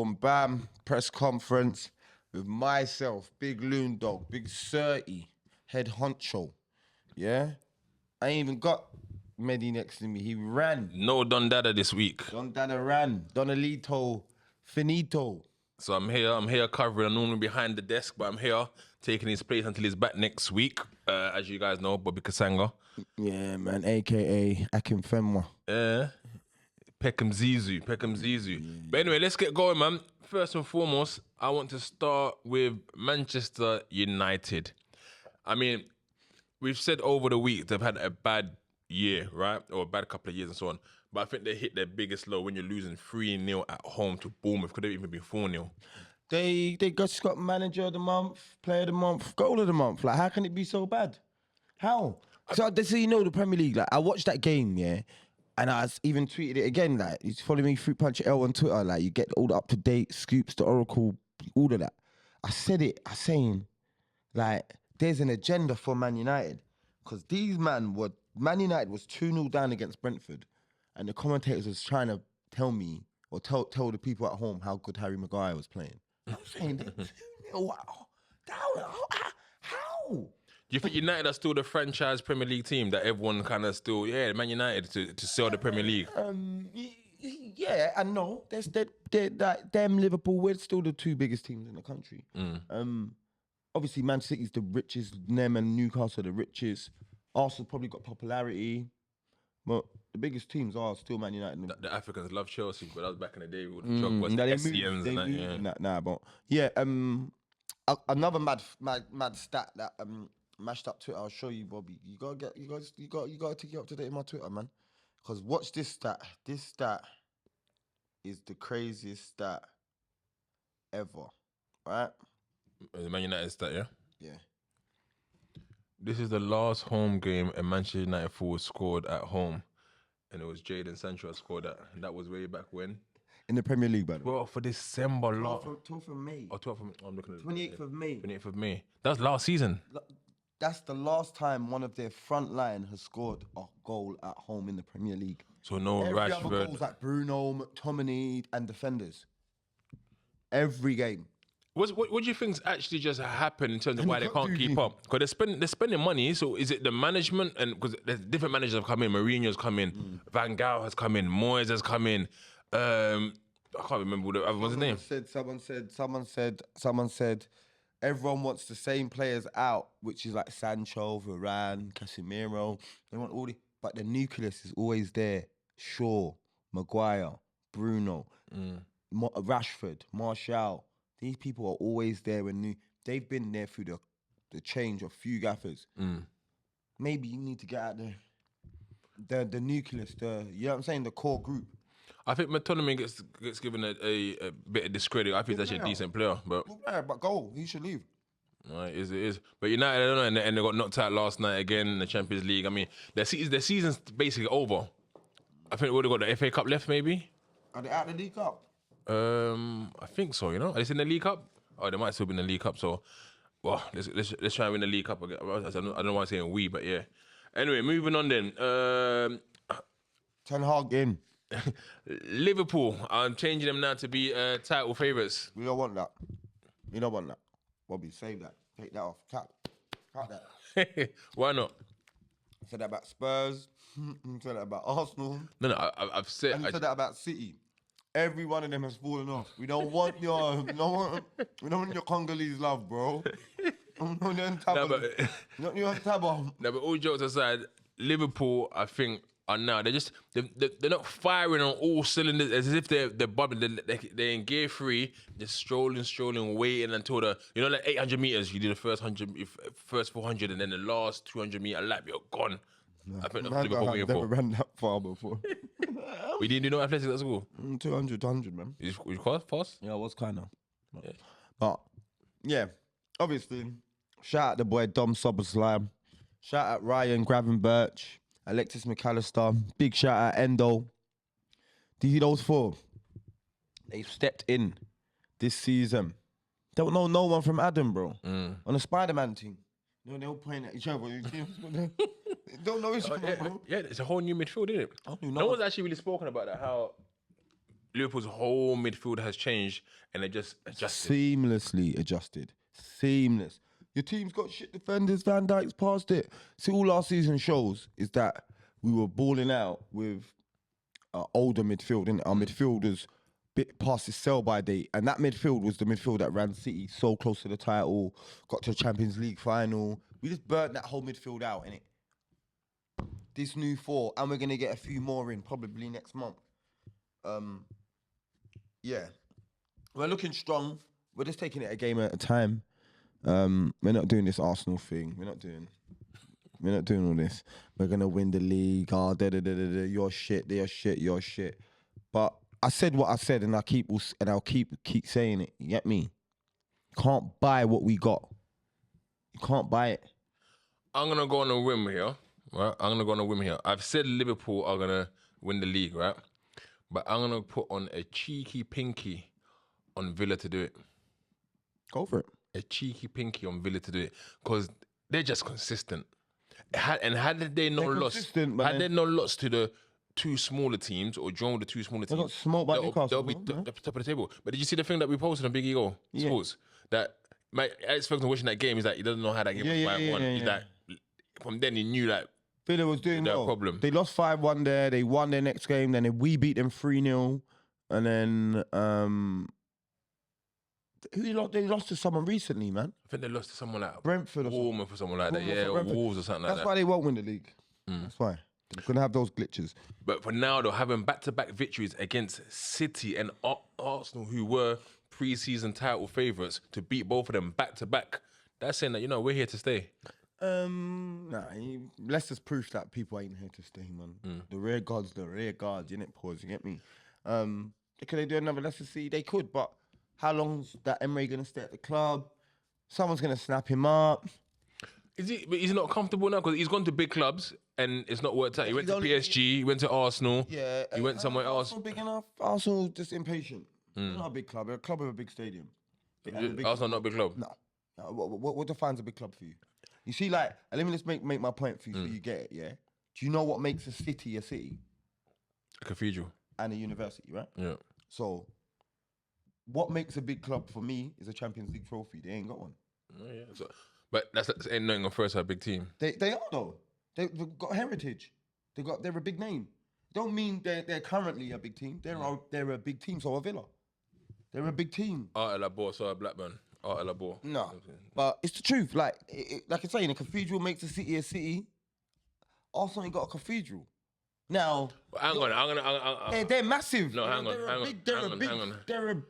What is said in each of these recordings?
boom, bam, press conference with myself, Big Loon Dog, Big 30, head honcho. Yeah? I ain't even got Medi next to me. He ran. No Don Dada this week. Don Dada ran. Donalito, finito. So I'm here covering. I'm normally behind the desk, but I'm here taking his place until he's back next week. As you guys know, Bobby Kasanga. Yeah, man, a.k.a. Akinfenwa. Peckham Zizu. But anyway, let's get going, man. First and foremost, I want to start with Manchester United. I mean, we've said over the week they've had a bad year, right? Or a bad couple of years and so on. But I think they hit their biggest low when you're losing 3-0 at home to Bournemouth. Could have even been 4-0. They just got manager of the month, player of the month, goal of the month. Like, how can it be so bad? How? So you know the Premier League. Like, I watched that game, yeah, and I even tweeted it again. Like, you follow me through Punch L on Twitter. Like, you get all the up to date scoops, the Oracle, all of that. I said it. I'm saying, like, there's an agenda for Man United because Man United was 2-0 down against Brentford, and the commentators was trying to tell me or tell the people at home how good Harry Maguire was playing. I'm saying, 2-0 down. How? Do you think United are still the franchise Premier League team that everyone kind of still, Man United to sell the Premier League? Yeah, and no. Them Liverpool, we're still the two biggest teams in the country. Obviously, Man City's the richest, them and Newcastle are the richest. Arsenal probably got popularity, but the biggest teams are still Man United. The Africans love Chelsea, but that was back in the day with the Drogba's, the SCMs and that. Yeah. Nah, but yeah. Another mad stat that mashed up Twitter. I'll show you, Bobby. You gotta take it up to date in my Twitter, man. Because watch this stat. This stat is the craziest stat ever, right? The Man United stat, yeah? Yeah. This is the last home game a Manchester United forward scored at home. And it was Jadon Sancho that scored that. And that was way back when? In the Premier League, by the way. 12th of December. 12th of May. Oh, 12th of May. I'm looking at 28th of May. 28th of May. That was last season. That's the last time one of their front line has scored a goal at home in the Premier League. So no Every Rashford. other goals like Bruno, McTominay, and defenders. Every game. What do you think's actually just happened in terms of why they can't keep up? Because they're spending money. So is it the management? And because different managers have come in, Mourinho's come in, Van Gaal has come in, Moyes has come in. I can't remember what the other one's name. Someone said, everyone wants the same players out, which is like Sancho, Varane, Casemiro. They want all but the nucleus is always there. Shaw, Maguire, Bruno, Rashford, Martial. These people are always there when they've been there through the change of few gaffers. Maybe you need to get out the nucleus, you know what I'm saying, the core group. I think McTominay gets given a bit of discredit. I think he's actually a decent player, but go. He should leave. Right, it is. But United, I don't know, and they got knocked out last night again in the Champions League. I mean, their season's basically over. I think they've got the FA Cup left, maybe. Are they out of the League Cup? I think so. You know, are they in the League Cup? Oh, they might still be in the League Cup. So, well, let's try and win the League Cup again. I don't know why I'm saying we, but yeah. Anyway, moving on then. Ten Hag in. Liverpool. I'm changing them now to be title favourites. We don't want that. We don't want that. Bobby, save that. Take that off. Cut that. Why not? I said that about Spurs. I said that about Arsenal. No, I've said. And I said that about City. Every one of them has fallen off. We don't want your Congolese love, bro. Not your Tabo. No, but all jokes aside, Liverpool, I think, are now they're not firing on all cylinders as if they're bubbling. They're in gear 3, just strolling, waiting until the like 800 meters. You do the first 400, and then the last 200 meter lap, you're gone. No, I think that's Liverpool I've never ran that far before. We didn't do no athletics at school. 200, man. You fast? Yeah, I was kind of. Yeah. But yeah, obviously, shout out the boy Dom Soboslai. Shout out Ryan Gravenberch, Alexis McAllister. Big shout out Endo. Those 4, they've stepped in this season. Don't know no one from Adam, bro. On the Spider-Man team. No, they're all playing at each other. Don't know each other, bro. Yeah, it's a whole new midfield, isn't it? No one's actually really spoken about that, how Liverpool's whole midfield has changed and they just adjusted. Seamlessly adjusted. Seamless. Your team's got shit defenders. Van Dijk's past it. See, all last season shows is that we were balling out with older midfield, and our midfielders bit past his sell-by date, and that midfield was the midfield that ran City so close to the title, got to the Champions League final. We just burnt that whole midfield out, innit? This new 4, and we're gonna get a few more in probably next month. Yeah, we're looking strong. We're just taking it a game at a time. We're not doing this Arsenal thing. We're not doing all this. We're gonna win the league. Oh, your shit, their shit, your shit. But I said what I said, and I'll keep saying it. You get me? Can't buy what we got. You can't buy it. I'm gonna go on a whim here, right? I've said Liverpool are gonna win the league, right? But I'm gonna put on a cheeky pinky on Villa to do it. Go for it. A cheeky pinky on Villa to do it because they're just consistent. Had they not lost to the two smaller teams or drawn with the two smaller teams, got smoked by Newcastle, they'll be top of the table. But did you see the thing that we posted on Big Ego Sports? That Alex Ferguson watching that game, he's like, he doesn't know how that game was 5-1. He's like, from then he knew that Villa was doing well. Problem. They lost 5-1 there. They won their next game. Then we beat them 3-0. And then they lost to someone recently, man. I think they lost to someone like Brentford or Bournemouth or someone like that. Yeah, or Wolves or something like that. That's why they won't win the league. That's why. They're going to have those glitches. But for now, though, having back-to-back victories against City and Arsenal, who were pre-season title favourites, to beat both of them back-to-back, that's saying that, you know, we're here to stay. Leicester's proof that people ain't here to stay, man. The rear guards, you innit, pause, you get me? Could they do another Leicester City? They could, but how long's that Emery going to stay at the club? Someone's going to snap him up. But he's not comfortable now because he's gone to big clubs and it's not worked out. He went to PSG, he went to Arsenal, he went somewhere else. Arsenal big enough? Arsenal just impatient. They're not a big club. They're a club with a big stadium. Arsenal not a big club? No. What defines a big club for you? You see, like, let me just make my point for you so you get it, yeah? Do you know what makes a city? A cathedral. And a university, right? Yeah. So, what makes a big club for me is a Champions League trophy. They ain't got one. Oh, yeah. So, but that's ain't Nottingham Forest a big team. They are though. They've got heritage. They're a big name. Don't mean they're currently a big team. They're a big team. So are Villa. They're a big team. Art Labor, so Blackburn. Art Labor. No, but it's the truth. Like I say, a cathedral makes a city a city. Arsenal ain't got a cathedral. Now, hang on. They're massive. No, hang on.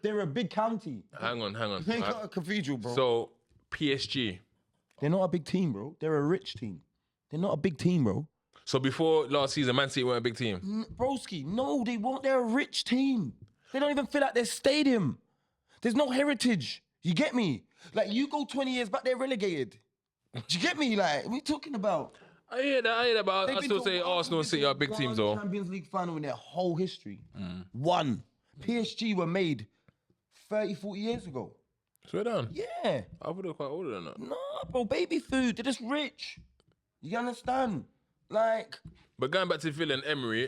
They're a big county. Hang on. They ain't got a cathedral, bro. So PSG. They're not a big team, bro. They're a rich team. They're not a big team, bro. So before last season, Man City weren't a big team? Broski, no, they won't. They're a rich team. They don't even fill out their stadium. There's no heritage. You get me? Like, you go 20 years back, they're relegated. Do you get me? Like, what are you talking about? I hear that, but I still say Arsenal and City are big teams, though. Champions League final in their whole history. One. PSG were made 30, 40 years ago. Swear down? Yeah. I would have quite older than that. No, bro, baby food. They're just rich. You understand? Like... But going back to Villa and Emery,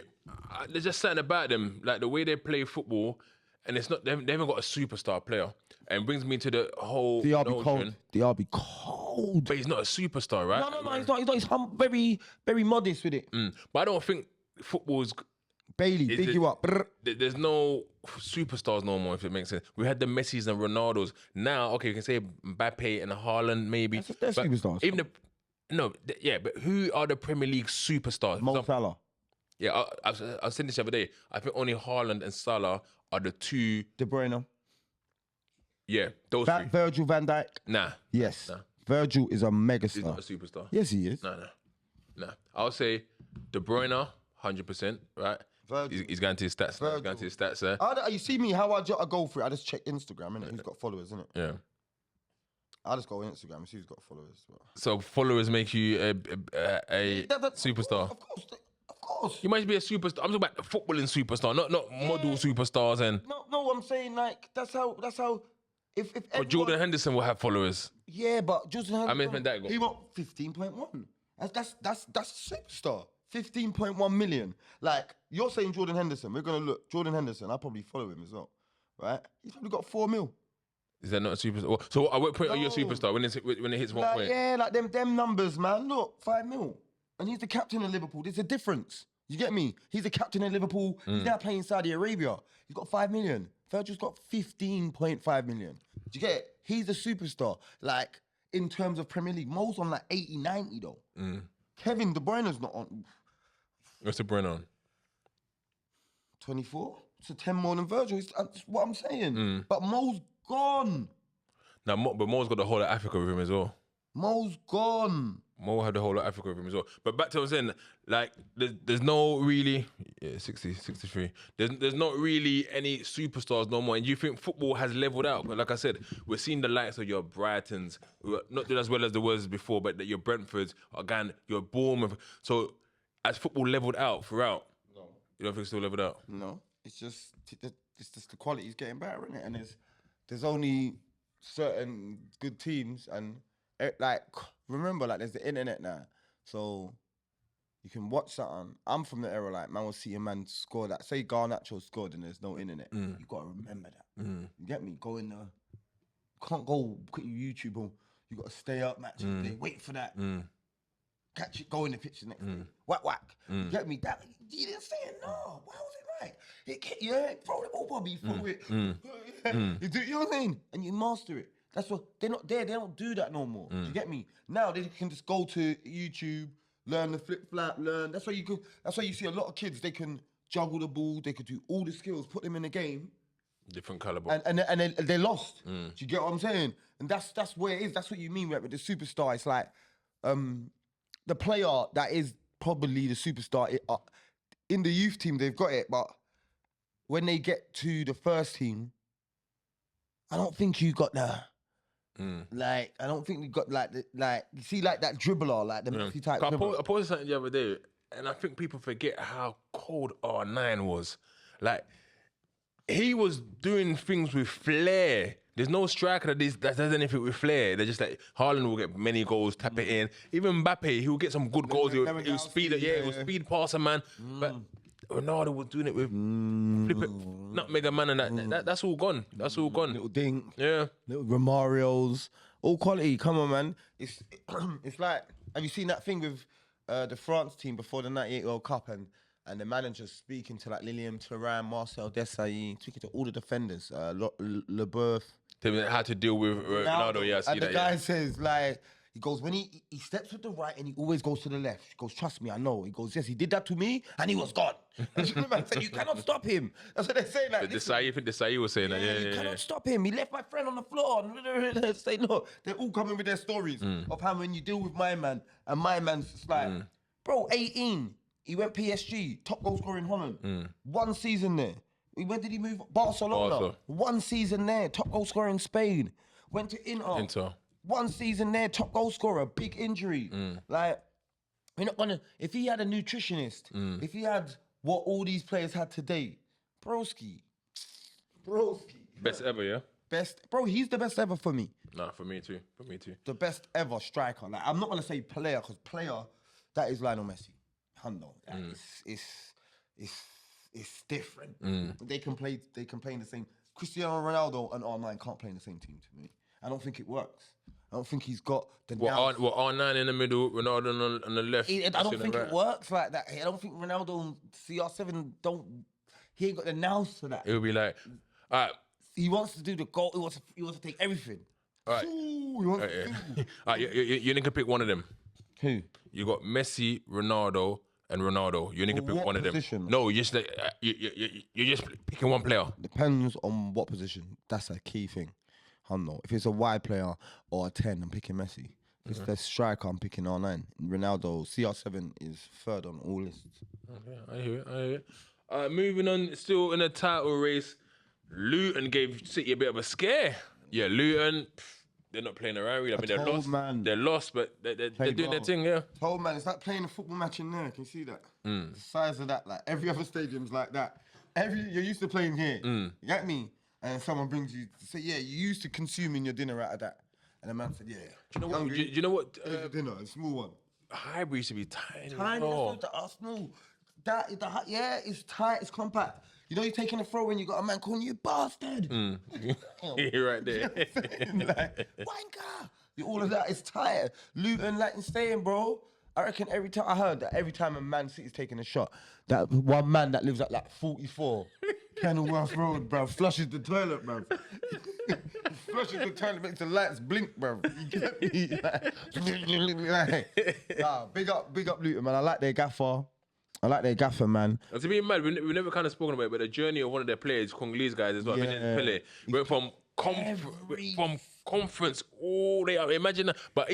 there's just something about them, like the way they play football, and it's not, they haven't got a superstar player. And brings me to the whole DRB cold. DRB cold. But he's not a superstar, right? No, he's not. He's very, very modest with it. But I don't think football's... Bailey, big you up. There's no superstars no more, if it makes sense. We had the Messis and Ronaldos. Now, okay, you can say Mbappe and Haaland, maybe. They're superstars. Even but who are the Premier League superstars? Mo Salah. Yeah, I was saying this the other day. I think only Haaland and Salah are the two... De Bruyne. Yeah, those three. Virgil van Dijk. Nah. Yes. Nah. Virgil is a megastar. He's not a superstar. Yes, he is. Nah. I'll say De Bruyne, 100%, right? Virgil. He's going to his stats. He's going to his stats, you see me, how I go through it. I just check Instagram, innit? Who's got followers, innit? Yeah. I just go on Instagram and see who's got followers. So followers make you a superstar? Of course. You might be a superstar. I'm talking about footballing superstar, not model superstars and... No, I'm saying, like, that's how... If but Jordan Henderson will have followers. Yeah, but Jordan Henderson... Van Dijk got... He got 15.1. That's a superstar. 15.1 million. Like, you're saying Jordan Henderson. We're going to look. Jordan Henderson, I'll probably follow him as well. Right? He's probably got 4 mil. Is that not a superstar? So at what point are you a No. superstar? When it hits one Like, point? yeah, like them numbers, man. Look, 5 mil. And he's the captain of Liverpool. There's a difference. You get me? He's the captain of Liverpool. He's now playing Saudi Arabia. He's got 5 million. Virgil's got 15.5 million. Do you get it? He's a superstar. Like, in terms of Premier League, Mo's on like 80, 90 though. Kevin De Bruyne's not on. What's De Bruyne on? 24? So 10 more than Virgil. That's what I'm saying. But Mo's gone. Now, but Mo's got the whole of Africa with him as well. Mo's gone. Mo had the whole of Africa with him as well. But back to what I was saying, like, there's no really, 60, 63. There's not really any superstars no more. And you think football has leveled out? But like I said, we're seeing the likes of your Brightons, who are not doing as well as there was before, but that your Brentfords, again, your Bournemouth. So, has football leveled out throughout? No. You don't think it's still leveled out? No. It's just the quality's getting better, isn't it? And there's only certain good teams and like remember, like there's the internet now, so you can watch something. I'm from the era like man will see a man score that. Say Garnacho scored and there's no internet. You gotta remember that. You get me? Go in there. Can't go put your YouTube on. You gotta stay up, match of the day, wait for that. Catch it, go in the pitch the next day. Whack whack. You get me? That you didn't say it. No. Why was it like? Throw the ball, Bobby. Throw it. You do. You know what I mean? And you master it. That's what they're not there. They don't do that no more. Do you get me? Now they can just go to YouTube, learn the flip flap, learn. That's why you see a lot of kids. They can juggle the ball. They could do all the skills. Put them in the game. Different caliber. And they're lost. Do you get what I'm saying? And that's where it is. That's what you mean with the superstar. It's like the player that is probably the superstar. In the youth team, they've got it, but when they get to the first team, I don't think you got the. Like, I don't think you got you see like that dribbler, like the Messi type dribbler. I posted something the other day, and I think people forget how cold R9 was. Like, he was doing things with flair. There's no striker that does anything with flair. They're just like, Haaland will get many goals, tap it in. Even Mbappe, he'll get some good goals. He'll speed it, he'll speed past a man. But Ronaldo was doing it with flip it, nutmeg a man, and that's all gone. That's all gone. Little dink, yeah, little Romarios, all quality. Come on, man. It's like, have you seen that thing with the France team before the '98 World Cup and the manager speaking to like Lilian Thuram, Marcel Desailly, speaking to all the defenders, Leboeuf. How to deal with Ronaldo? Yeah, I see and that. The guy says like. He goes, when he steps with the right and he always goes to the left. He goes, trust me, I know. He goes, yes, he did that to me and he was gone. That's what the man said, you cannot stop him. That's what they're saying. Like, Desai was saying that. You cannot stop him. He left my friend on the floor. Say no. They're all coming with their stories of how when you deal with my man and my man's just like, bro, 18. He went PSG, top goal scorer in Holland. 1 season there. Where did he move? Barcelona. 1 season there, top goal scorer in Spain. Went to Inter. 1 season there, top goal scorer, big injury. Like, we're not gonna. If he had a nutritionist, if he had what all these players had today, broski. Best ever, yeah. Bro. He's the best ever for me. Nah, for me too. The best ever striker. Like, I'm not gonna say player because player, that is Lionel Messi. Hundo. It's different. They can play in the same. Cristiano Ronaldo and R9 can't play in the same team to me. I don't think it works. I don't think he's got the. R9 in the middle, Ronaldo on the left. I don't think it works like that. I don't think Ronaldo and CR7 don't. He ain't got the nous for that. It'll be like, all right. He wants to do the goal. He wants to take everything. All right. All right. You need to pick one of them. Who? You got Messi, Ronaldo, and Ronaldo. You need to pick one of them. No, you're just picking one player. Depends on what position. That's a key thing. If it's a wide player or a 10, I'm picking Messi. If it's the striker, I'm picking R9. Ronaldo, CR7 is third on all lists. Okay, I hear it. Moving on, still in the title race, Luton gave City a bit of a scare. Yeah, Luton, they're not playing around really. I mean, they're lost. Man. They're lost, but they're doing their thing, yeah. Told man, it's like playing a football match in there. Can you see that? The size of that, like every other stadium's like that. You're used to playing here. You get me? And someone brings you to say, yeah, you used to consuming your dinner out of that. And the man said, yeah. Do you know what? Here's your dinner, a small one. Highbury used to be tiny. Tiny, bro. that's not the Arsenal. That is it's tight, it's compact. You know, you're taking a throw when you got a man calling you bastard. You're right there. Like, wanker. All of that is tight. Luton, like you're saying, bro. I reckon I heard that every time a Man City's taking a shot, that one man that lives at like 44, Kenilworth Road, bro, flushes the toilet, bro. Flushes the toilet, makes the lights blink, bro. You get me? Nah, big up Luton, man. I like their gaffer, man. And to be mad, we've never kind of spoken about it, but the journey of one of their players, Congolese guys as well. I mean, Pele went from conference all the way up. Imagine that. But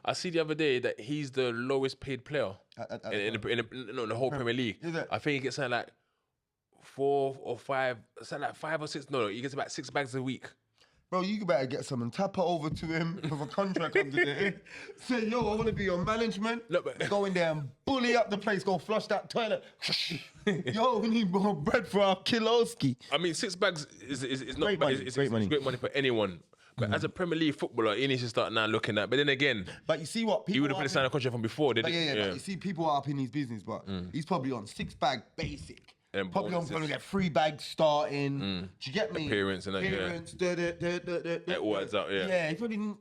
I see the other day that he's the lowest paid player in the whole Premier League. Is it? I think he gets something like 4 or 5, something like 5 or 6. No, he gets about 6 bags a week. Bro, you better get some and tap it over to him with a contract under there. Say, yo, I want to be your management. No, but- go in there and bully up the place, go flush that toilet. Yo, we need more bread for our Kiloski. I mean, 6 bags is not Great bad. money, It's great money. great money for anyone. But as a Premier League footballer, he needs to start now looking at. But then again, But you see what people he would have are been signed a contract from before, didn't he? But you see people are up in his business, but he's probably on 6-bag basic. And Probably bonuses. going to get 3 bags starting. Do you get me? Appearance and that, yeah. It all adds up, yeah. Yeah, he probably didn't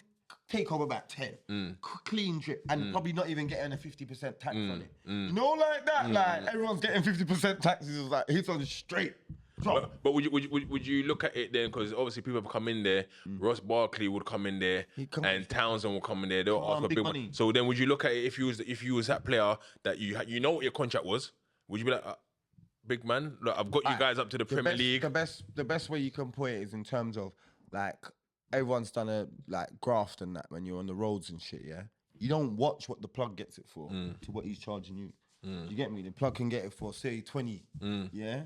take home about 10. Clean drip. And probably not even getting a 50% tax on it. You know, like that? Like, everyone's getting 50% taxes. It's like, he's on the straight. But would you look at it then? Because obviously people have come in there. Ross Barkley would come in there, and Townsend will come in there. They'll ask for big big money. money. So then, would you look at it if you was that player that you know what your contract was? Would you be like, big man, look, I've got you guys up to the Premier League. The best way you can put it is in terms of like everyone's done a like graft and that when you're on the roads and shit. Yeah, you don't watch what the plug gets it for to what he's charging you. You get me? The plug can get it for say 20. Yeah.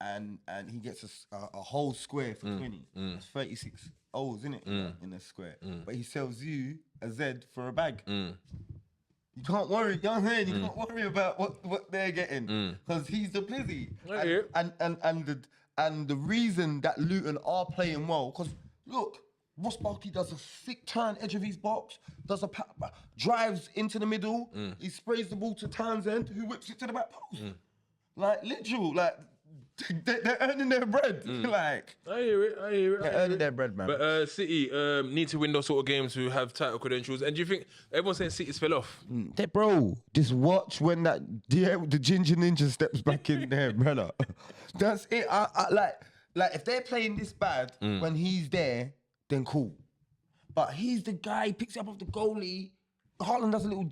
And he gets a whole square for 20. That's 36 O's, isn't it? In a square. But he sells you a Z for a bag. You can't worry, you know what I'm saying? You can't worry about what they're getting. Because he's the blizzy. And the reason that Luton are playing well, because look, Ross Barkley does a sick turn edge of his box, does a drives into the middle, he sprays the ball to Townsend, who whips it to the back post. Like, literal, like, they're earning their bread. Like, I hear it. they're earning their bread, man. But City need to win those sort of games to have title credentials. And do you think everyone's saying City's fell off? Bro, just watch when the ginger ninja steps back in there, brother. That's it. I like if they're playing this bad when he's there, then cool. But he's the guy, he picks it up off the goalie. Haaland does a little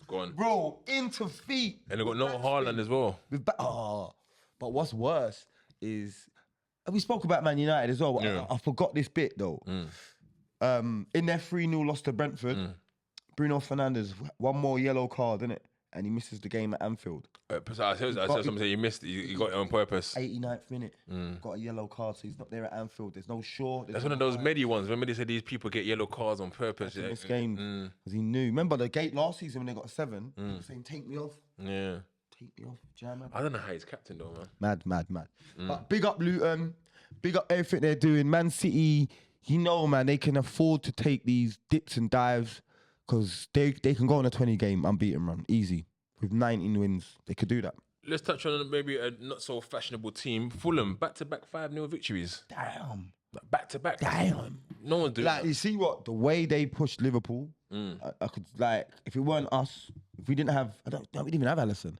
Go on. bro, into feet. And they got no Haaland as well. But what's worse is, and we spoke about Man United as well, but Yeah. I forgot this bit though. In their 3-0 loss to Brentford, Bruno Fernandes, one more yellow card, innit? And he misses the game at Anfield. I said something saying you missed it. You got it on purpose. 89th minute, got a yellow card, so he's not there at Anfield. There's no Shaw. That's one of those Medi ones. Remember they said these people get yellow cards on purpose. in this game because he knew. Remember the gate last season when they got a 7? He was saying, "Take me off, Yeah. take me off, jam." I don't know how he's captain though, man. Mad. But big up Luton, big up everything they're doing. Man City, you know, man, they can afford to take these dips and dives because they can go on a 20 game unbeaten run easy with 19 wins. They could do that. Let's touch on maybe a not so fashionable team. Fulham, back-to-back 5-0 victories. Damn. Back-to-back. Damn. No one's doing Like, that. you see what? The way they pushed Liverpool, I could, like, if it weren't us, if we didn't have, we didn't even have Alisson.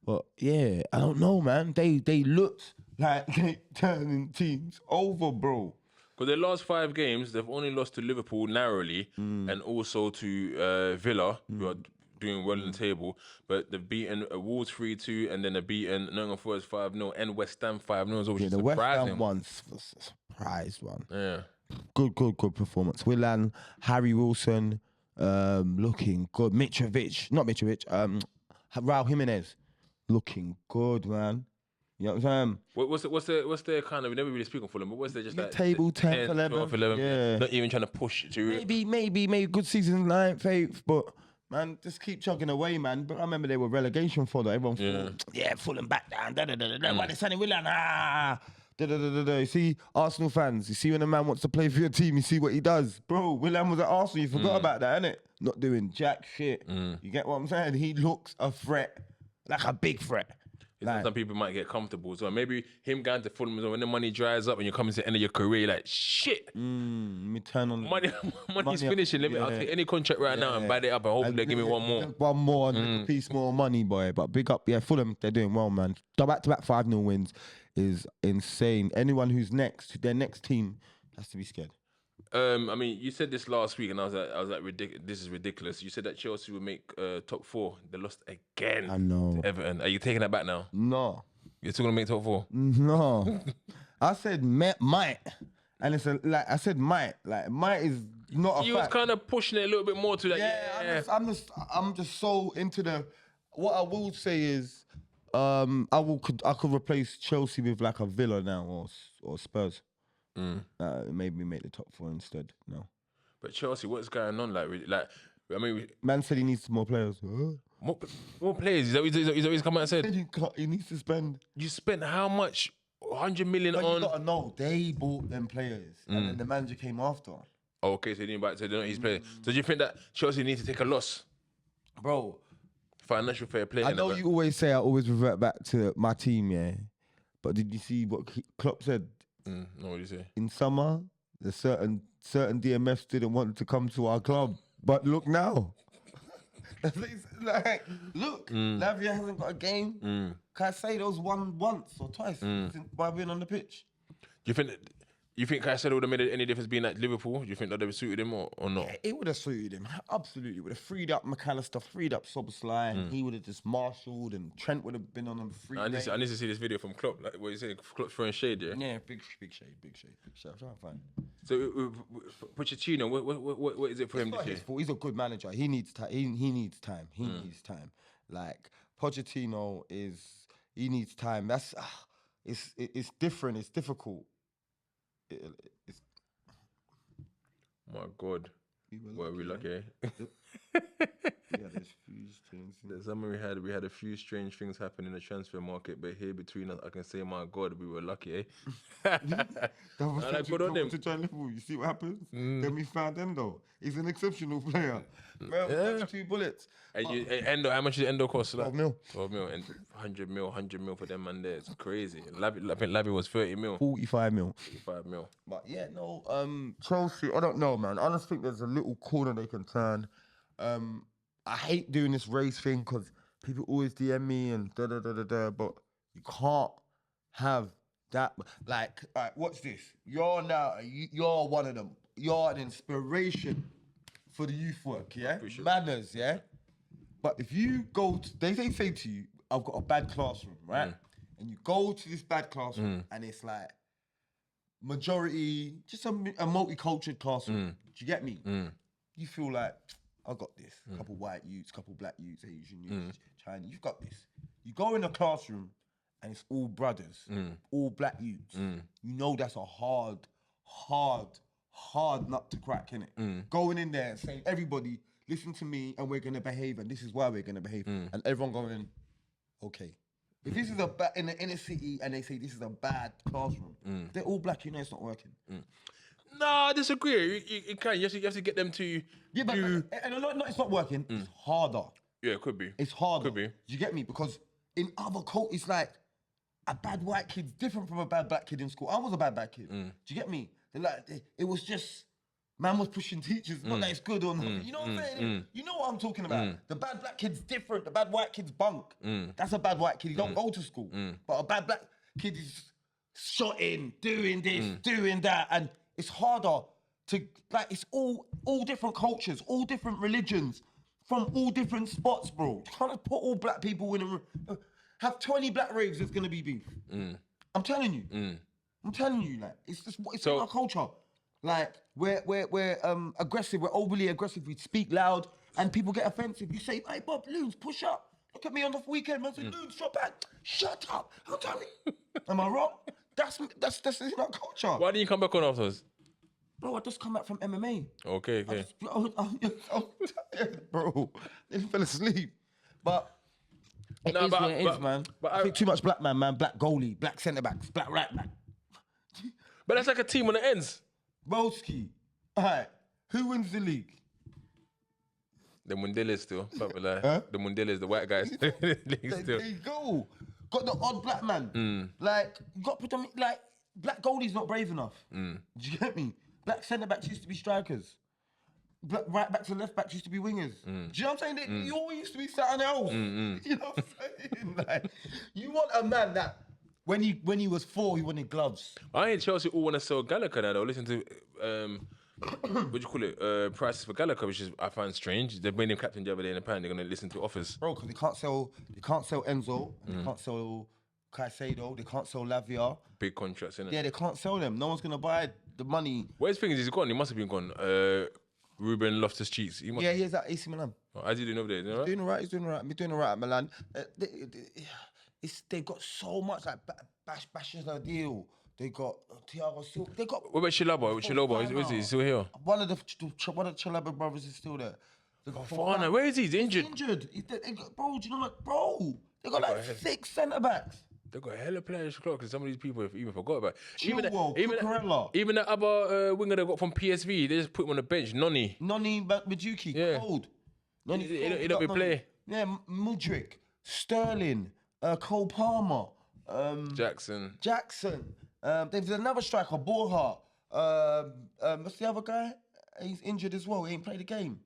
But yeah, I don't know, man. They looked like they turning teams over, bro. Because their last 5 games, they've only lost to Liverpool narrowly and also to Villa, who are doing well in the table. But they've beaten Wolves 3-2 and then they've beaten Nottingham Forest 5-0 and West Ham 5-0 as well, which is The West surprising. Ham one's a surprise one. Yeah. Good performance. Willan, Harry Wilson, looking good. Not Mitrovic, Raul Jimenez, looking good, man. You know what I'm saying? What's their kind of, we never really speak on Fulham, but what's their just like Mid-table, 10th, 11th, 11th, yeah. Not even trying to push to Maybe good season 9th, 8th, but man, just keep chugging away, man. But I remember they were relegation fodder. Everyone thought, Fulham back down, Why they signing Willan? You see, Arsenal fans, you see when a man wants to play for your team, you see what he does. Bro, Willian was at Arsenal, you forgot about that, innit? Not doing jack shit. You get what I'm saying? He looks a threat, like a big threat. Like, some people might get comfortable as well. Maybe him going to Fulham as well, when the money dries up and you're coming to the end of your career, you're like, shit. let me turn on Money's finishing. I'll take any contract right now and buy it up and hopefully they give me one more. One more, a piece more money, boy. But big up, Fulham, they're doing well, man. The back-to-back 5-0 wins is insane. Anyone who's next, their next team has to be scared. I mean, you said this last week, and I was like, this is ridiculous. You said that Chelsea would make top 4. They lost again. I know. To Everton. Are you taking that back now? No. You're still gonna make top 4? No. I said might, and it's like I said might. Like might is not a You fact. was kind of pushing it a little bit more to that. Yeah. I'm just so into the. What I will say is, I could replace Chelsea with like a Villa now or Spurs. Maybe make the top 4 instead. No. But Chelsea, what's going on? Like, I mean, Man said he needs more players. more players. He's always come out and said He needs to spend. you spent how much? 100 million But on. you gotta know they bought them players, and then the manager came after. Oh, okay, so he didn't buy it, so they're not his players. So do you think that Chelsea need to take a loss? Bro, Financial fair play. I know you always say I always revert back to my team, yeah. But did you see what Klopp said? No, what do you say? In summer, the certain DMFs didn't want to come to our club, but look now. Like, look, Lavia hasn't got a game. Caicedo's won once or twice by being on the pitch. Do you think Caicedo would have made any difference being at Liverpool? Do you think that would have suited him or not? Yeah, it would have suited him. Absolutely. Would have freed up McAllister, freed up Soboslai, and he would have just marshalled, and Trent would have been on him free. I need to see this video from Klopp. Like what you saying? Klopp throwing shade, yeah? Yeah, big shade. I'm trying to find. So Pochettino, what is it for him this year? He's a good manager. He needs time. He needs time. He needs time. Like Pochettino he needs time. That's it's different. It's difficult. It's My God, were we lucky? Yeah, there's few strange things. The summer we had a few strange things happen in the transfer market, but here between us, I can say, my God, we were lucky, eh? Good on him. To try Liverpool. You see what happens? Then we found Endo. He's an exceptional player. Well, that's 2 bullets. And Endo, how much did Endo cost? 12 mil. 12 mil and 100 mil for them man there. It's crazy. I think Lavi was 30 mil. 45 mil. 45 mil. But yeah, no, Chelsea, I don't know, man. I just think there's a little corner they can turn. I hate doing this race thing because people always DM me and but you can't have that. Like, all right, watch this. You're one of them. You're an inspiration for the youth work, yeah? Manners, yeah? But if you go to, they say to you, I've got a bad classroom, right? And you go to this bad classroom and it's like majority, just a multicultural classroom. Do you get me? You feel like, I got this. Couple white youths, couple black youths, Asian youths, Chinese. You've got this. You go in the classroom and it's all brothers, all black youths. You know that's a hard nut to crack, innit? Going in there and saying, everybody, listen to me and we're going to behave and this is why we're going to behave. And everyone going, okay. If this is in the inner city and they say this is a bad classroom, they're all black, you know it's not working. No, I disagree. You can. You have to get them to. Yeah, but it's not working. It's harder. Yeah, it could be. It's harder. Could be. Do you get me? Because in other cultures, it's like a bad white kid's different from a bad black kid in school. I was a bad black kid. Do you get me? It was just man was pushing teachers. Not that it's good or not. You know what I'm saying? You know what I'm talking about. The bad black kid's different. The bad white kid's bunk. That's a bad white kid. He don't go to school. But a bad black kid is shotting, doing this, doing that, and it's harder to, like, it's all different cultures, all different religions, from all different spots, bro. You can't put all black people in a room. Have 20 black raves, there's gonna be beef. I'm telling you. I'm telling you, like, it's in our culture. Like, we're aggressive, we're overly aggressive, we speak loud, and people get offensive. You say, hey, Bob, Loons, push up. Look at me on the weekend, man. I say, Loons, drop back. Shut up. I'm telling you. Am I wrong? That's in our culture. Why didn't you come back on afterwards? Bro, I just come back from MMA. Okay. I'm tired, bro. I fell asleep. But it is what it is, man. But I think too much black man, black goalie, black centre backs, black right back. But that's like a team on the ends. Broski. All right. Who wins the league? The Mundeles still. Huh? The Mundeles, the white guys. League There still. you go. Got the odd black man. Mm. Like, you got to put them, like, black goalie's not brave enough. Mm. Do you get me? Black centre backs used to be strikers. Black right backs and left backs used to be wingers. Do you know what I'm saying? You all used to be something else. You know what I'm saying? Like, you want a man that when he was 4, he wanted gloves. I ain't Chelsea all want to sell Gallagher now though. Listen to what do you call it? Prices for Gallagher, which is I find strange. They made him captain the other day, and apparently they're gonna listen to offers. Bro, because they can't sell Enzo, and they can't sell Caicedo, they can't sell Lavia. Big contracts, innit? Yeah, they can't sell them. No one's gonna buy the money. Well, his thing is he's gone. He must have been gone. Ruben Loftus-Cheeks. He must. Yeah, he's at AC Milan. Oh, how's he doing over there? You know, right? Doing all right. He's doing all right. He's doing all right at Milan. They've got so much like Bash's deal. They got Thiago Silva. They got. What about Chalobah? Chalobah, is he still here? One of the Chalobah brothers is still there. They got Fofana, where is he? He's injured. Bro, do you know what? Bro, they got like 6 centre backs. They got hella players clock because some of these people have even forgot about. Chilwell, Cucurella. Even that other winger they got from PSV, they just put him on the bench. Noni Majuki, Yeah. cold. He don't be play. Yeah, Mudryk, Sterling, Cole Palmer, Jackson. There's another striker, Borja. What's the other guy? He's injured as well. He ain't played the game.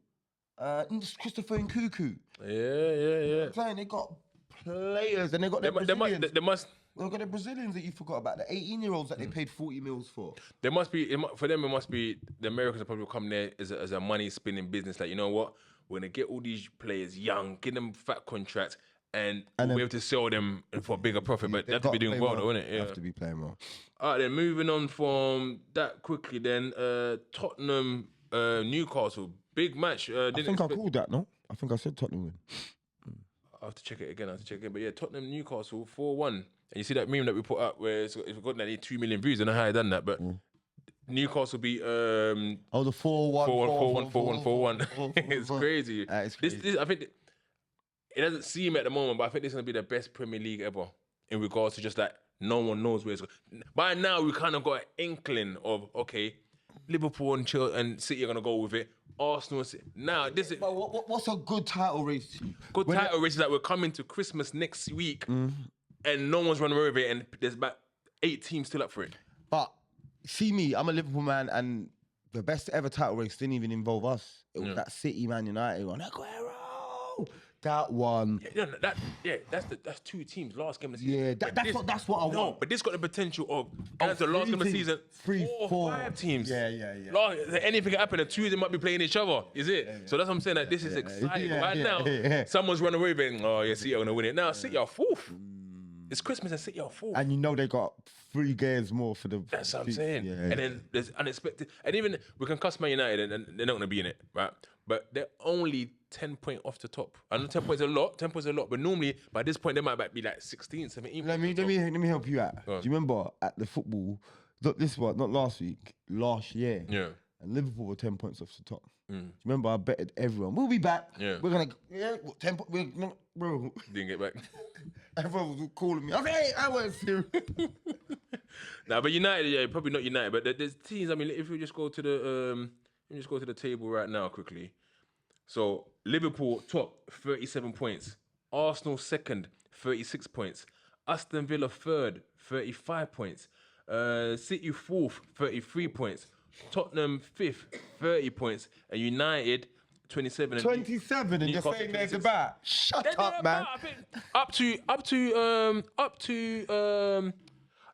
Christopher Nkunku. Yeah. I'm saying they got players and they got their Brazilians. They must. They've got the Brazilians that you forgot about, the 18-year-olds that they paid 40 mils for. There must be for them. It must be the Americans are probably come there as a money spinning business. Like, you know what? We're gonna get all these players young, give them fat contracts, and we'll be able to sell them for a bigger profit. But they have to be doing well, though, innit? They have to be playing well. All right, then moving on from that quickly. Then Tottenham, Newcastle, big match. I think I called that. No, I think I said Tottenham win. I have to check it again. But yeah, Tottenham, Newcastle, 4-1. And you see that meme that we put up where it's got nearly 2 million views. I don't know how I done that, but Newcastle beat the 4-1. 4-1. It's crazy. It's crazy. This I think it doesn't seem at the moment, but I think this is gonna be the best Premier League ever in regards to just that no one knows where it's going. By now we kind of got an inkling of okay, Liverpool and City are gonna go with it. Arsenal. Now this is. But what's a good title race? Good title race is that we're coming to Christmas next week, and no one's running away with it, and there's about 8 teams still up for it. But see me, I'm a Liverpool man, and the best ever title race didn't even involve us. It was that City Man United one. Aguero, that one. That's 2 teams last game of the season. Yeah, that's what I want. No, but this got the potential of as the last game of the season, 3, 4, 5 teams. Yeah. Anything can happen, and 2 of them might be playing each other. Is it? Yeah. So that's what I'm saying. That this is exciting. Now, someone's running away, being, oh yeah, City are gonna win it. Now, City are 4th. It's Christmas and City are 4th. And you know they got 3 games more for the. That's what I'm saying. And then there's unexpected, and even we can cuss Man United, and they're not gonna be in it, right? But they're only 10 points off the top. I know 10 points is a lot. 10 points is a lot, but normally by this point they might be like 16, 17. Let me help you out. Do you remember at the football? Not this one, not last week. Last year. Yeah. And Liverpool were 10 points off the top. Do you remember I betted everyone? We'll be back. Yeah. We're gonna 10 points. Bro. Didn't get back. Everyone was calling me. Okay, I wasn't serious. Nah, but United, probably not United, but there's teams. I mean, if we just go to the table right now quickly. So Liverpool top, 37 points. Arsenal second, 36 points. Aston Villa third, 35 points. City fourth, 33 points. Tottenham fifth, 30 points. And United 27. 27, and you're saying there's about. Shut up, man. Up to.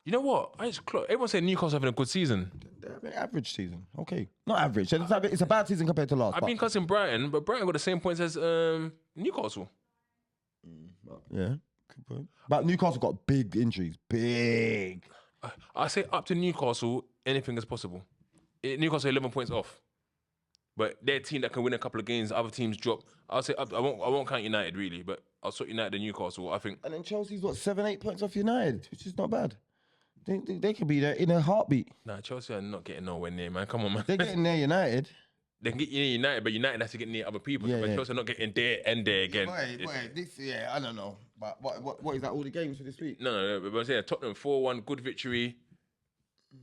You know what? Everyone said Newcastle having a good season. Average season, okay. Not average. It's a bad season compared to last. I've been cussing Brighton, but Brighton got the same points as Newcastle. Yeah, good point. But Newcastle got big injuries. Big. I say up to Newcastle, anything is possible. Newcastle 11 points off. But they're a team that can win a couple of games. Other teams drop. I'll say up. I won't count United really, but I'll sort United and Newcastle. I think. And then Chelsea's got 7-8 points off United, which is not bad. They could be there in a heartbeat. Nah, Chelsea are not getting nowhere near, man. Come on, man. They're getting near United. They can get near United, but United has to get near other people. But Chelsea are not getting there and there again. I don't know. But what is that? All the games for this week? No. But I'm saying Tottenham 4-1, good victory.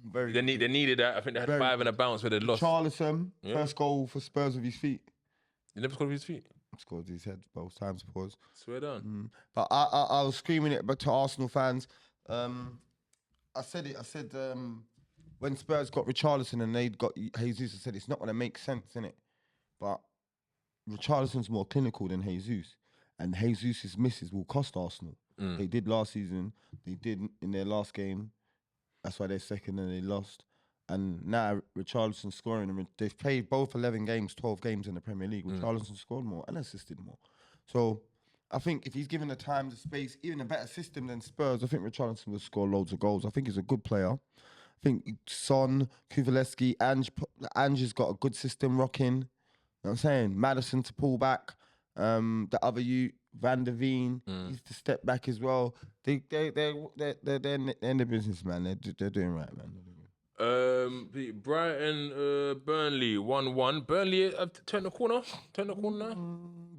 Very They needed that. I think they had 5 in a bounce where they lost. Charlison, first goal for Spurs with his feet. He never scored with his feet. Scored with his head both times, pause. Swear down. But I was screaming it back to Arsenal fans. I said when Spurs got Richarlison and they got Jesus, I said it's not going to make sense, innit? But Richarlison's more clinical than Jesus. And Jesus' misses will cost Arsenal. They did last season. They did in their last game. That's why they're second and they lost. And now Richarlison's scoring. And they've played both 11 games, 12 games in the Premier League. Richarlison scored more and assisted more. So I think if he's given the time, the space, even a better system than Spurs, I think Richarlison will score loads of goals. I think he's a good player. I think Son, Kuvalevsky, Ange has got a good system rocking. You know what I'm saying? Maddison to pull back. The other Van der Veen, he's to step back as well. They're in the business, man. They're doing right, man. Brighton, Burnley 1-1. Burnley turned the corner.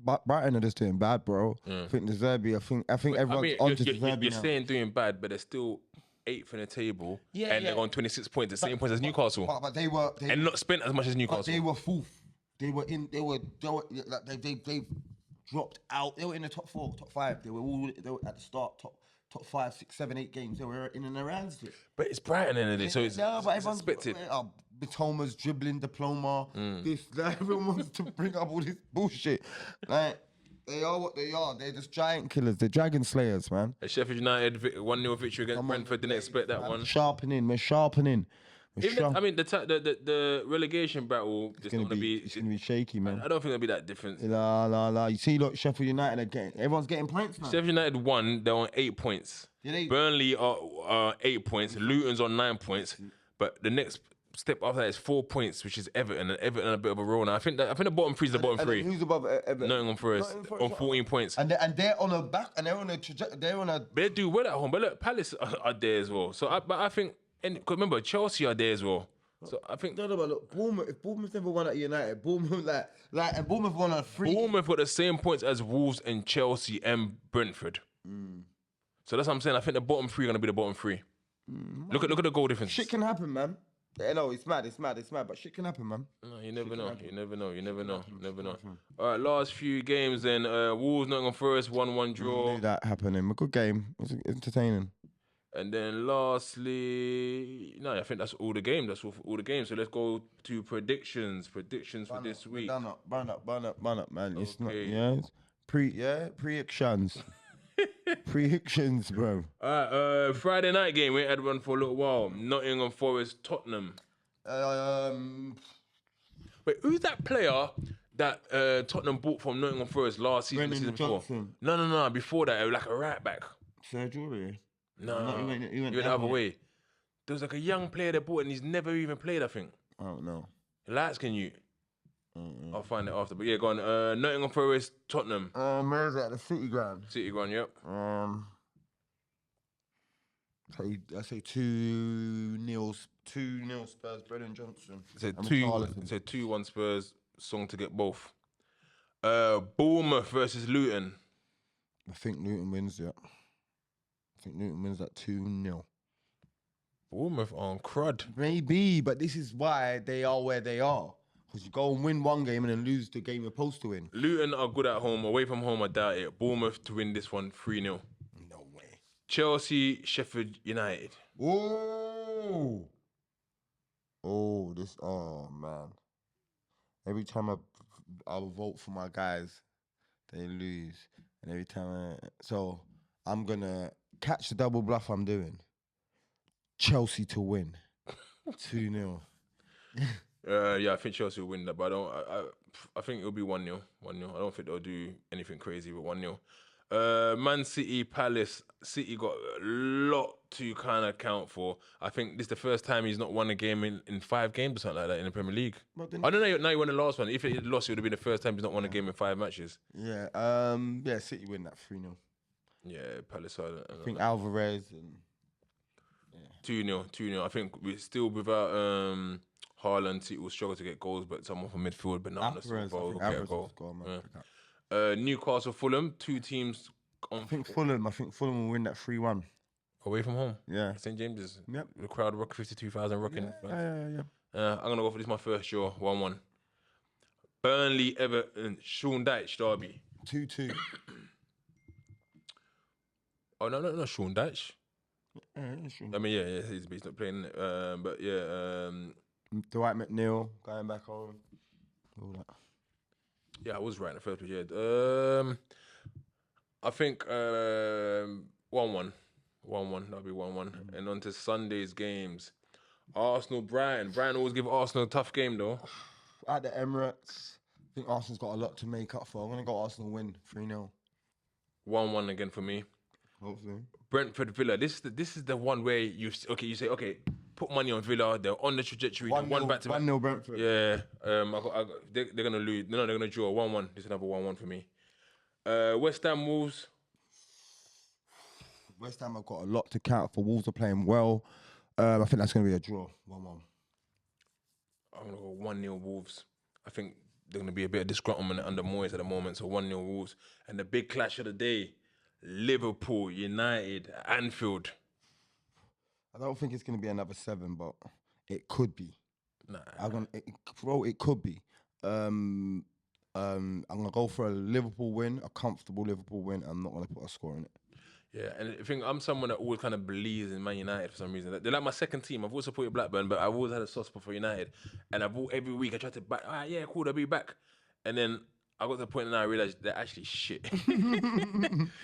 But Brighton are just doing bad, bro. I think De Zerbi. I think everyone's onto De Zerbi You're now. saying doing bad, but they're still 8th in the table, and they're on 26 points, the same points as Newcastle, But they were and not spent as much as Newcastle. But they were fourth. They dropped out. They were in the top 4, top 5. They were at the start, top 5, 6, 7, 8 games. They were in and around it. But it's Brighton in the day, so it's everyone's expected. Bitoma's dribbling diploma. Everyone wants to bring up all this bullshit. Like, they are what they are. They're just giant killers. They're dragon slayers, man. Sheffield United 1-0 victory against Brentford. Didn't expect that one. We're sharpening. I mean, the relegation battle is going to be. It's going to be shaky, man. I don't think it'll be that different. La. You see, look, Sheffield United are getting. Everyone's getting points now. Sheffield United won. They're on 8 points. Burnley are 8 points. Luton's on 9 points. But the next step after that is 4 points, which is Everton. And Everton are a bit of a roll now. I think the bottom three is the bottom three. Who's above Everton? Nottingham Forest on 14 points. And they're on a back. And they're on a trajectory. They do well at home. But look, Palace are there as well. So I think. And remember, Chelsea are there as well. So I think but look, Bournemouth. If Bournemouth never won at United, Bournemouth and Bournemouth won at 3. Bournemouth got the same points as Wolves and Chelsea and Brentford. So that's what I'm saying. I think the bottom 3 are gonna be the bottom 3. Look at the goal difference. Shit can happen, man. Yeah, no, it's mad. But shit can happen, man. No, you never know. All right, last few games then. Wolves, Nottingham Forest, 1-1 draw. I knew that happening. A good game. It was entertaining. And then lastly, I think that's all the game. That's all the games. So let's go to predictions. Predictions for this week. Burn up, man. It's not, Okay. Predictions. Predictions, bro. All right, Friday night game. We had one for a little while. Nottingham Forest, Tottenham. Wait, who's that player that Tottenham bought from Nottingham Forest last season, the season before? No. Before that, like a right back. Sergio. No, he went the other way. There was like a young player they bought and he's never even played, I think. I don't know. Lights, can you? I'll find it after. But yeah, go on. Nottingham Forest, Tottenham. Where is that? The City Ground. City Ground, yep. I say 2-0 Spurs, Brennan Johnson. Said 2-1 Spurs, song to get both. Bournemouth versus Luton. I think Luton wins, yeah. I think Luton wins that 2-0. Bournemouth on crud. Maybe, but this is why they are where they are. Because you go and win one game and then lose the game you're supposed to win. Luton are good at home. Away from home, I doubt it. Bournemouth to win this one 3-0. No way. Chelsea, Sheffield United. Oh, man. Every time I vote for my guys, they lose. And every time so I'm going to catch the double bluff I'm doing. Chelsea to win. 2-0. Yeah, I think Chelsea will win that, but I think it'll be 1-0. 1-0. I don't think they'll do anything crazy, but 1-0. Man City, Palace. City got a lot to kind of count for. I think this is the first time he's not won a game in 5 games or something like that in the Premier League. I don't know. Now he won the last one. If he had lost, it would have been the first time he's not won a game in 5 matches. Yeah. City win that 3-0. Yeah, Palace. I think Alvarez and 2-0. I think we're still without Haaland. City will struggle to get goals, but someone from midfield, but not on the ball will get a goal. Newcastle, Fulham, 2 teams. I think Fulham will win that 3-1. Away from home. Yeah. St. James's. Yep. The crowd rock 52,000 rocking. Yeah. I'm gonna go for this. My first draw, 1-1. Burnley, Everton, Sean Dyche derby. 2-2. Oh no, Sean Dyche. Sure. I mean, yeah, he's not playing. But yeah, Dwight McNeil going back home. All that. yeah, I was right in the first place. Yeah, I think 1-1, 1-1. That'll be 1-1. And on to Sunday's games. Arsenal, Brighton. Brighton always give Arsenal a tough game though. At the Emirates, I think Arsenal's got a lot to make up for. I'm gonna go Arsenal win 3-0. 1-1 again for me. Hopefully. Brentford, Villa. This is the one where you say okay, put money on Villa. They're on the trajectory. One back to back. 1-0 Brentford. Yeah. They're gonna lose. No, they're gonna draw 1-1. This is another 1-1 for me. West Ham, Wolves. West Ham have got a lot to count for. Wolves are playing well. I think that's going to be a draw, 1-1. I'm gonna go 1-0 Wolves. I think there's gonna be a bit of disgruntlement under Moyes at the moment. So 1-0 Wolves. And the big clash of the day: Liverpool, United, Anfield. I don't think it's going to be another 7, but it could be. Nah. It could be. I'm gonna go for a Liverpool win, a comfortable Liverpool win. I'm not gonna put a score in it. Yeah, and I think I'm someone that always kind of believes in Man United for some reason. They're like my second team. I've always supported Blackburn, but I've always had a soft spot for United. And every week I try to back, yeah, cool, they'll be back. And then I got to the point and I realised they're actually shit.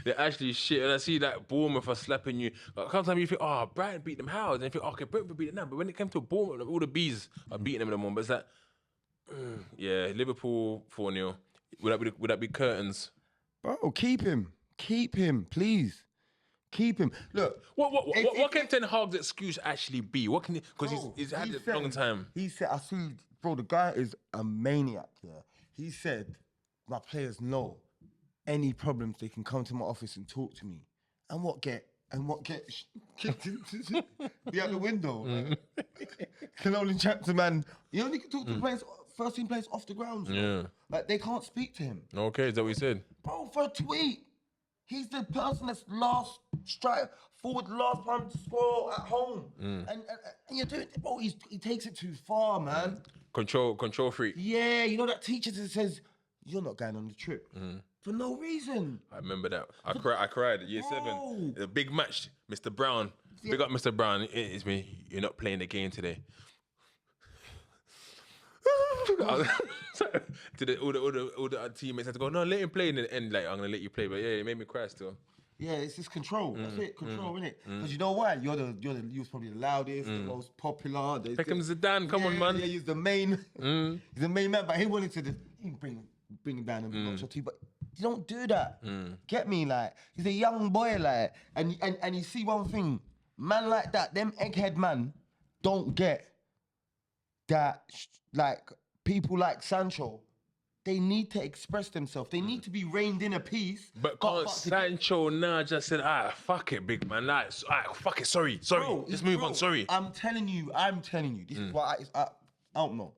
They're actually shit. And I see that Bournemouth are slapping you. Sometimes you think, oh, Brighton beat them how? And you think, okay, Brentford beat them now. But when it came to Bournemouth, all the bees are beating them in the moment. But it's like, yeah, Liverpool 4-0. Would that be curtains? Bro, keep him, please. Keep him. Look, what can Ten Hag's excuse actually be? What can because he's had a long time. He said, I see, bro, the guy is a maniac. Yeah, he said, my players know any problems they can come to my office and talk to me. And what get kicked into be out the window. Can only chat to man. You only can talk to players, first team players off the ground. Yeah, like they can't speak to him. Okay, is that what he said? Bro, for a tweet. He's the person that's last time to score at home. And you're doing it, bro, he takes it too far, man. Control freak. Yeah, you know that teacher that says, you're not going on the trip. For no reason. I remember that. I cried at year 7. The big match, Mr. Brown. Yeah. Big up Mr. Brown. It's me. You're not playing the game today. all the teammates had to go, no, let him play in the end. Like, I'm gonna let you play, but yeah, it made me cry still. Yeah, it's just control. That's it, control, innit? Because you know why? You was probably the loudest, the most popular. Beckham Zidane, come on, man. Yeah, he's the main. He's the main man, but he wanted to bring him down and watch your team. But you don't do that. Get me, like he's a young boy, like, and you see one thing, man like that, them egghead man, don't get that, like. People like Sancho, they need to express themselves. They need to be reined in a piece. But can't Sancho now just said, fuck it, big man. Fuck it, sorry. Bro, let's move on, sorry. I'm telling you. This is why I don't know.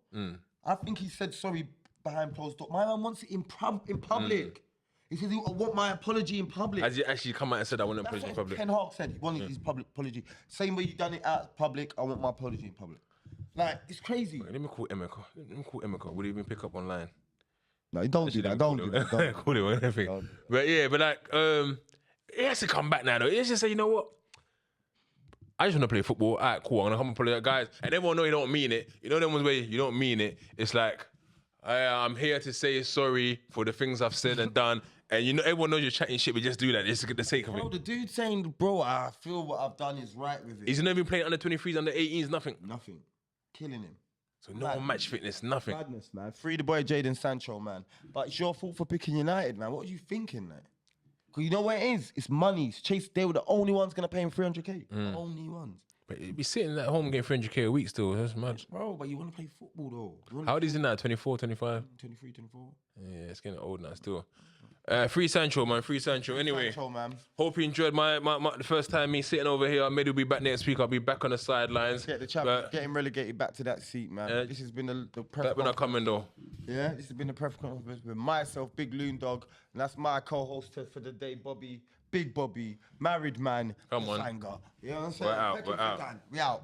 I think he said sorry behind closed doors. My man wants it in public. He says, I want my apology in public. Has he actually come out and said, I want an apology in public? Ten Hag said he wanted his public apology. Same way you done it out public, I want my apology in public. Like, it's crazy. Let me call Emeka. Would he even pick up online? No, don't do that. Don't do that. Call him or anything. But yeah, but like, he has to come back now though. He has to say, you know what? I just want to play football. All right, cool. I'm going to come and play that, guys. And everyone know you don't mean it. You know them ones where you don't mean it. It's like, I'm here to say sorry for the things I've said and done. And you know, everyone knows you're chatting shit, but just do that just to get the sake of it. Bro, the dude saying, bro, I feel what I've done is right with it. He's not even playing under 23s, under 18s, nothing. Nothing. Killing him. So no match fitness, nothing. Madness, man. Free the boy Jadon Sancho, man. But it's your fault for picking United, man. What are you thinking, man? Because you know what it is? It's money. It's Chase. They were the only ones going to pay him 300k. The only ones. But he'd be sitting at home getting 300k a week still. That's mad. Bro, but you want to play football, though. How old is he now? 24, 25? 23, 24. Yeah, it's getting old now still. Free Sancho, man. Free Sancho. Anyway, Sancho, man. Hope you enjoyed my the first time me sitting over here. Maybe we'll be back next week. I'll be back on the sidelines. Get the champ, get him relegated back to that seat, man. This has been the press. That when I come in though. Yeah, this has been the press conference with myself, Big Loon Dog, and that's my co-host for the day, Bobby Big Bobby, married man, Come on. KASANGA. You know what I'm saying? We're out, Peck we're him out. for Dan. We out.